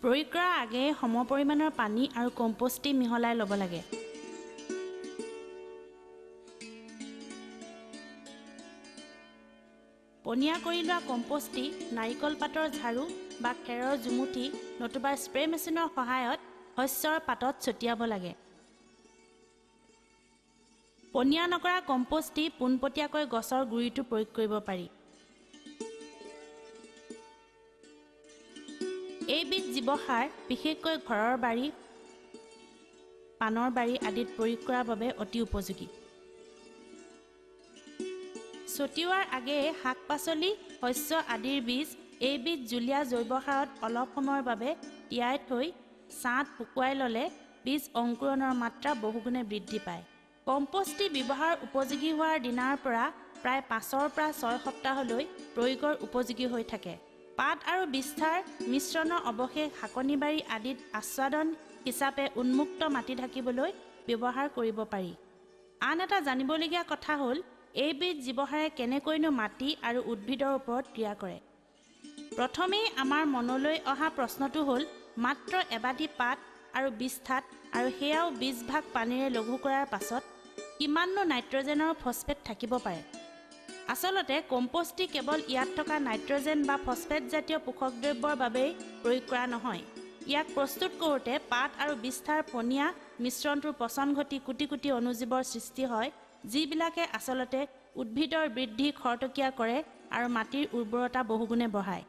প্ৰয়োগ কৰাৰ আগেয়ে সমপৰিমাণৰ পানী আৰু কম্পোষ্টি মিহলাই ল'ব লাগে। পনীয়া কৰি লোৱা কম্পোষ্টি নাৰিকল পাতৰ ঝাৰু বা খেৰৰ জুমুঠি নতুবা স্প্ৰে মেচিনৰ সহায়ত শস্যৰ পাতত ছটিয়াব লাগে। পনীয়া নকৰা কম্পোষ্টি পোনপটীয়াকৈ গছৰ গুৰিটো প্ৰয়োগ কৰিব পাৰি। এইবিধ জীৱসাৰ বিশেষকৈ ঘৰৰ বাৰী, পানৰ বাৰী আদিত প্ৰয়োগ কৰাৰ বাবে অতি উপযোগী। ছটিওৱাৰ আগেয়ে শাক-পাচলি, শস্য আদিৰ বীজ এইবিধ জুলীয়া জৈৱ সাৰত অলপ সময়ৰ বাবে তিয়াই থৈ ছাঁত শুকুৱাই ল'লে বীজ অংকুৰণৰ মাত্ৰা বহুগুণে বৃদ্ধি পায়। কম্পোষ্টি ব্যৱহাৰ উপযোগী হোৱাৰ দিনাৰ পৰা প্ৰায় 5ৰ পৰা 6 সপ্তাহলৈ প্ৰয়োগৰ উপযোগী হৈ থাকে। পাত আৰু বিষ্ঠাৰ মিশ্ৰণৰ অৱশেষ শাকনিবাৰী আদিত আস্বাদন হিচাপে উন্মুক্ত মাটি ঢাকিবলৈ ব্যৱহাৰ কৰিব পাৰি। আন এটা জানিবলগীয়া কথা হ'ল এইবিধ জীৱসাৰে কেনেকৈনো মাটি আৰু উদ্ভিদৰ ওপৰত ক্ৰিয়া কৰে। প্ৰথমেই আমাৰ মনলৈ অহা প্ৰশ্নটো হ'ল মাত্ৰ এবাটি পাত আৰু বিষ্ঠাত আৰু সেয়াও 20 ভাগ পানীৰে লঘু কৰাৰ পাছত কিমাননো নাইট্ৰজেন আৰু ফছফেট থাকিব পাৰে। আচলতে কম্পোষ্টি কেৱল ইয়াত থকা নাইট্ৰজেন বা ফছফেট জাতীয় পোষক দ্ৰব্যৰ বাবেই প্ৰয়োগ কৰা নহয়। ইয়াক প্ৰস্তুত কৰোঁতে পাত আৰু বিষ্ঠাৰ পনীয়া মিশ্ৰণটোৰ পচন ঘটি কোটি কোটি অণুজীৱৰ সৃষ্টি হয়, যিবিলাকে আচলতে উদ্ভিদৰ বৃদ্ধি খৰতকীয়া কৰে আৰু মাটিৰ উৰ্বৰতা বহুগুণে বঢ়ায়।